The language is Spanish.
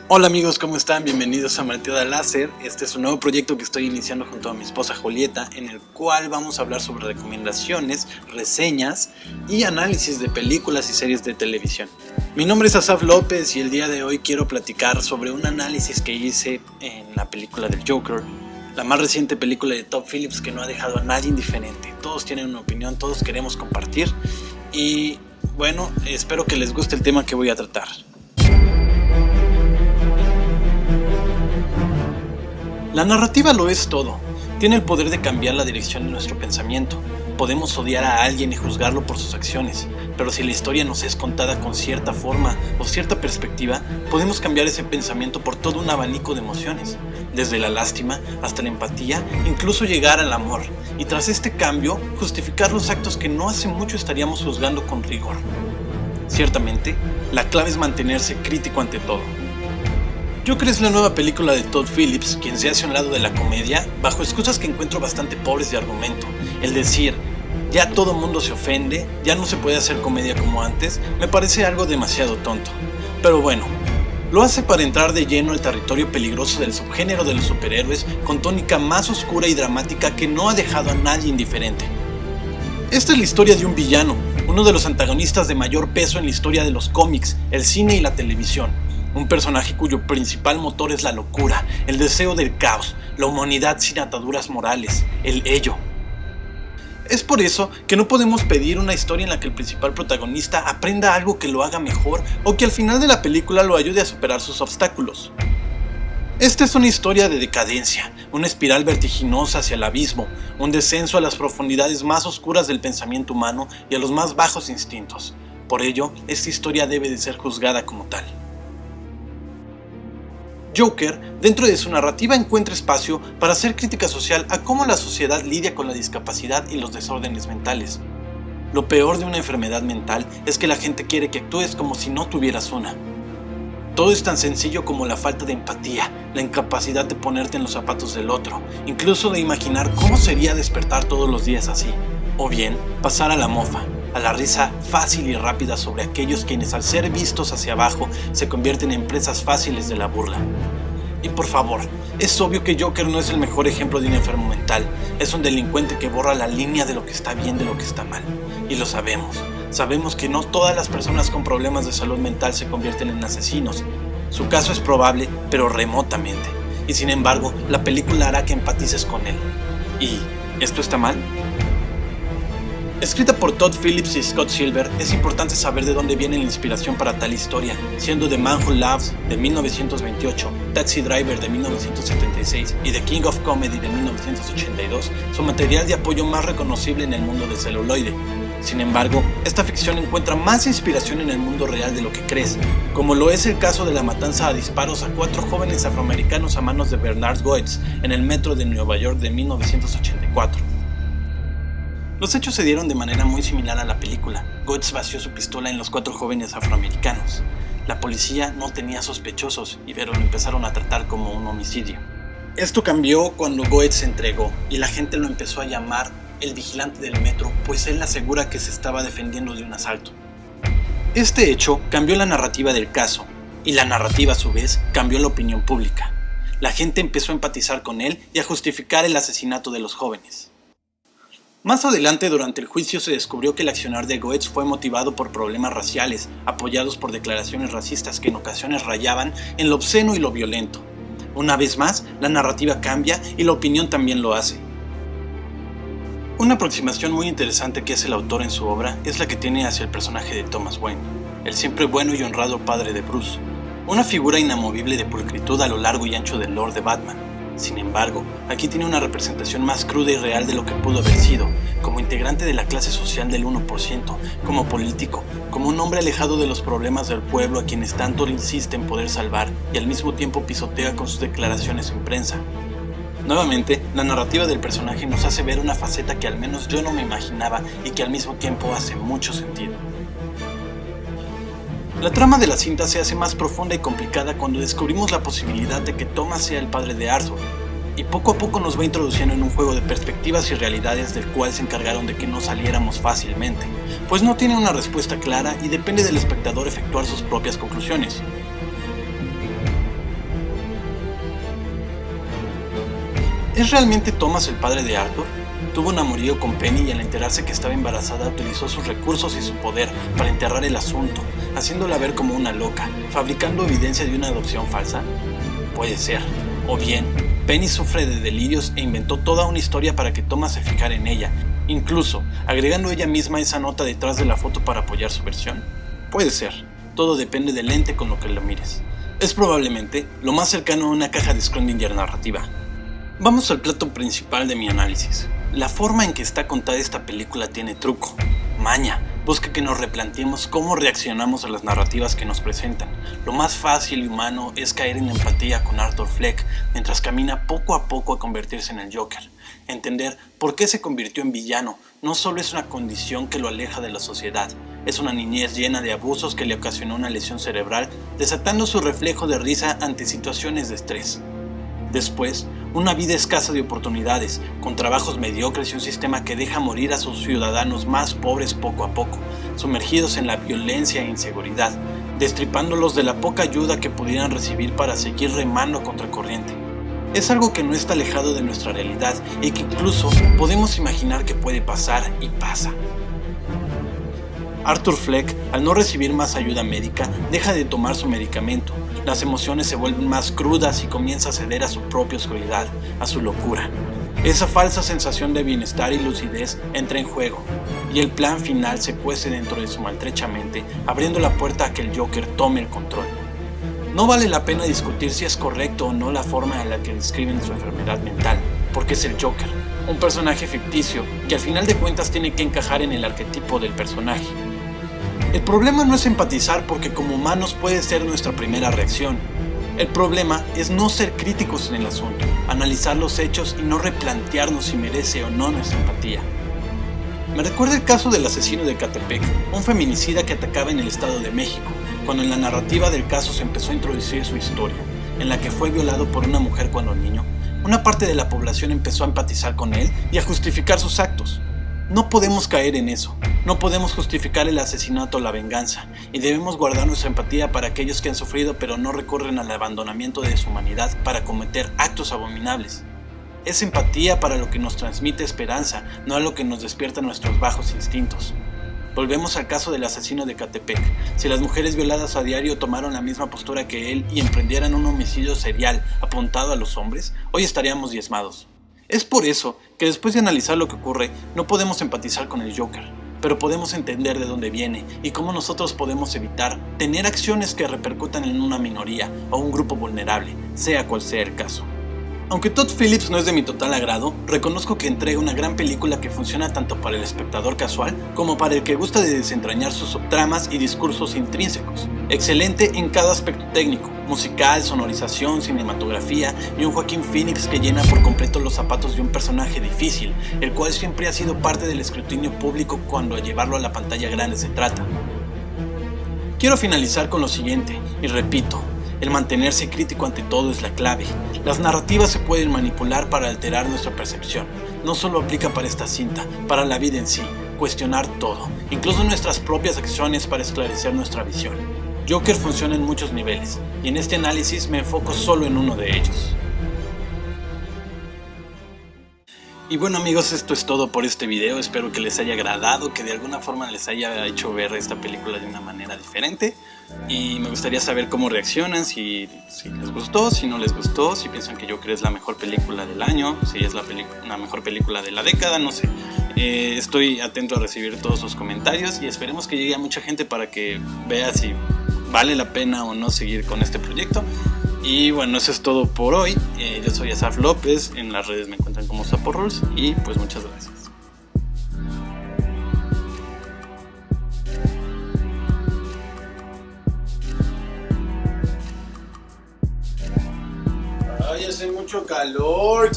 Hola amigos, ¿cómo están? Bienvenidos a Malteada Láser. Este es un nuevo proyecto que estoy iniciando junto a mi esposa Julieta, en el cual vamos a hablar sobre recomendaciones, reseñas y análisis de películas y series de televisión. Mi nombre es Asaf López y el día de hoy quiero platicar sobre un análisis que hice en la película del Joker, la más reciente película de Todd Phillips que no ha dejado a nadie indiferente. Todos tienen una opinión, todos queremos compartir y bueno, espero que les guste el tema que voy a tratar. La narrativa lo es todo. Tiene el poder de cambiar la dirección de nuestro pensamiento. Podemos odiar a alguien y juzgarlo por sus acciones, pero si la historia nos es contada con cierta forma o cierta perspectiva, podemos cambiar ese pensamiento por todo un abanico de emociones, desde la lástima hasta la empatía, incluso llegar al amor, y tras este cambio, justificar los actos que no hace mucho estaríamos juzgando con rigor. Ciertamente, la clave es mantenerse crítico ante todo. Joker es la nueva película de Todd Phillips, quien se hace a un lado de la comedia, bajo excusas que encuentro bastante pobres de argumento. El decir, ya todo mundo se ofende, ya no se puede hacer comedia como antes, me parece algo demasiado tonto. Pero bueno, lo hace para entrar de lleno al territorio peligroso del subgénero de los superhéroes, con tónica más oscura y dramática que no ha dejado a nadie indiferente. Esta es la historia de un villano, uno de los antagonistas de mayor peso en la historia de los cómics, el cine y la televisión. Un personaje cuyo principal motor es la locura, el deseo del caos, la humanidad sin ataduras morales, el ello. Es por eso que no podemos pedir una historia en la que el principal protagonista aprenda algo que lo haga mejor o que al final de la película lo ayude a superar sus obstáculos. Esta es una historia de decadencia, una espiral vertiginosa hacia el abismo, un descenso a las profundidades más oscuras del pensamiento humano y a los más bajos instintos. Por ello, esta historia debe de ser juzgada como tal. Joker, dentro de su narrativa, encuentra espacio para hacer crítica social a cómo la sociedad lidia con la discapacidad y los desórdenes mentales. Lo peor de una enfermedad mental es que la gente quiere que actúes como si no tuvieras una. Todo es tan sencillo como la falta de empatía, la incapacidad de ponerte en los zapatos del otro, incluso de imaginar cómo sería despertar todos los días así, o bien pasar a la mofa, a la risa fácil y rápida sobre aquellos quienes al ser vistos hacia abajo se convierten en presas fáciles de la burla. Y por favor, es obvio que Joker no es el mejor ejemplo de un enfermo mental, es un delincuente que borra la línea de lo que está bien de lo que está mal. Y lo sabemos, sabemos que no todas las personas con problemas de salud mental se convierten en asesinos. Su caso es probable, pero remotamente. Y sin embargo, la película hará que empatices con él. ¿Y esto está mal? Escrita por Todd Phillips y Scott Silver, es importante saber de dónde viene la inspiración para tal historia, siendo The Man Who Loves de 1928, Taxi Driver de 1976 y The King of Comedy de 1982 su material de apoyo más reconocible en el mundo del celuloide. Sin embargo, esta ficción encuentra más inspiración en el mundo real de lo que crees, como lo es el caso de la matanza a disparos a 4 jóvenes afroamericanos a manos de Bernard Goetz en el metro de Nueva York de 1984. Los hechos se dieron de manera muy similar a la película. Goetz vació su pistola en los 4 jóvenes afroamericanos. La policía no tenía sospechosos pero lo empezaron a tratar como un homicidio. Esto cambió cuando Goetz se entregó y la gente lo empezó a llamar el vigilante del metro, pues él asegura que se estaba defendiendo de un asalto. Este hecho cambió la narrativa del caso y la narrativa a su vez cambió la opinión pública. La gente empezó a empatizar con él y a justificar el asesinato de los jóvenes. Más adelante, durante el juicio, se descubrió que el accionar de Goetz fue motivado por problemas raciales, apoyados por declaraciones racistas que en ocasiones rayaban en lo obsceno y lo violento. Una vez más, la narrativa cambia y la opinión también lo hace. Una aproximación muy interesante que hace el autor en su obra es la que tiene hacia el personaje de Thomas Wayne, el siempre bueno y honrado padre de Bruce, una figura inamovible de pulcritud a lo largo y ancho del Lord de Batman. Sin embargo, aquí tiene una representación más cruda y real de lo que pudo haber sido, como integrante de la clase social del 1%, como político, como un hombre alejado de los problemas del pueblo a quienes tanto le insiste en poder salvar y al mismo tiempo pisotea con sus declaraciones en prensa. Nuevamente, la narrativa del personaje nos hace ver una faceta que al menos yo no me imaginaba y que al mismo tiempo hace mucho sentido. La trama de la cinta se hace más profunda y complicada cuando descubrimos la posibilidad de que Thomas sea el padre de Arthur, y poco a poco nos va introduciendo en un juego de perspectivas y realidades del cual se encargaron de que no saliéramos fácilmente, pues no tiene una respuesta clara y depende del espectador efectuar sus propias conclusiones. ¿Es realmente Thomas el padre de Arthur? Tuvo un amorío con Penny y al enterarse que estaba embarazada utilizó sus recursos y su poder para enterrar el asunto, haciéndola ver como una loca, fabricando evidencia de una adopción falsa. Puede ser. O bien, Penny sufre de delirios e inventó toda una historia para que Thomas se fijara en ella, incluso agregando ella misma esa nota detrás de la foto para apoyar su versión. Puede ser. Todo depende del lente con lo que lo mires. Es probablemente lo más cercano a una caja de Schrödinger narrativa. Vamos al plato principal de mi análisis. La forma en que está contada esta película tiene truco, maña, busca que nos replanteemos cómo reaccionamos a las narrativas que nos presentan. Lo más fácil y humano es caer en empatía con Arthur Fleck mientras camina poco a poco a convertirse en el Joker. Entender por qué se convirtió en villano no solo es una condición que lo aleja de la sociedad, es una niñez llena de abusos que le ocasionó una lesión cerebral, desatando su reflejo de risa ante situaciones de estrés. Después, una vida escasa de oportunidades, con trabajos mediocres y un sistema que deja morir a sus ciudadanos más pobres poco a poco, sumergidos en la violencia e inseguridad, destripándolos de la poca ayuda que pudieran recibir para seguir remando contra corriente. Es algo que no está alejado de nuestra realidad y que incluso podemos imaginar que puede pasar y pasa. Arthur Fleck, al no recibir más ayuda médica, deja de tomar su medicamento. Las emociones se vuelven más crudas y comienza a ceder a su propia oscuridad, a su locura. Esa falsa sensación de bienestar y lucidez entra en juego, y el plan final se cuece dentro de su maltrecha mente, abriendo la puerta a que el Joker tome el control. No vale la pena discutir si es correcto o no la forma en la que describen su enfermedad mental, porque es el Joker, un personaje ficticio que al final de cuentas tiene que encajar en el arquetipo del personaje. El problema no es empatizar porque como humanos puede ser nuestra primera reacción. El problema es no ser críticos en el asunto, analizar los hechos y no replantearnos si merece o no nuestra empatía. Me recuerda el caso del asesino de Catepec, un feminicida que atacaba en el Estado de México, cuando en la narrativa del caso se empezó a introducir su historia, en la que fue violado por una mujer cuando niño. Una parte de la población empezó a empatizar con él y a justificar sus actos. No podemos caer en eso, no podemos justificar el asesinato o la venganza, y debemos guardar nuestra empatía para aquellos que han sufrido pero no recurren al abandonamiento de su humanidad para cometer actos abominables. Es empatía para lo que nos transmite esperanza, no a lo que nos despierta nuestros bajos instintos. Volvemos al caso del asesino de Catepec. Si las mujeres violadas a diario tomaron la misma postura que él y emprendieran un homicidio serial apuntado a los hombres, hoy estaríamos diezmados. Es por eso que después de analizar lo que ocurre, no podemos empatizar con el Joker, pero podemos entender de dónde viene y cómo nosotros podemos evitar tener acciones que repercutan en una minoría o un grupo vulnerable, sea cual sea el caso. Aunque Todd Phillips no es de mi total agrado, reconozco que entrega una gran película que funciona tanto para el espectador casual como para el que gusta de desentrañar sus subtramas y discursos intrínsecos. Excelente en cada aspecto técnico, musical, sonorización, cinematografía y un Joaquín Phoenix que llena por completo los zapatos de un personaje difícil, el cual siempre ha sido parte del escrutinio público cuando a llevarlo a la pantalla grande se trata. Quiero finalizar con lo siguiente, y repito, el mantenerse crítico ante todo es la clave. Las narrativas se pueden manipular para alterar nuestra percepción. No solo aplica para esta cinta, para la vida en sí, cuestionar todo, incluso nuestras propias acciones para esclarecer nuestra visión. Joker funciona en muchos niveles, y en este análisis me enfoco solo en uno de ellos. Y bueno amigos, esto es todo por este video, espero que les haya agradado, que de alguna forma les haya hecho ver esta película de una manera diferente y me gustaría saber cómo reaccionan, si les gustó, si no les gustó, si piensan que Joker es la mejor película del año, si es la mejor película de la década, no sé. Estoy atento a recibir todos sus comentarios y esperemos que llegue a mucha gente para que vea si vale la pena o no seguir con este proyecto. Y bueno, eso es todo por hoy. Yo soy Asaf López, en las redes me encuentran como Saporrules y pues muchas gracias. Ay, hace mucho calor.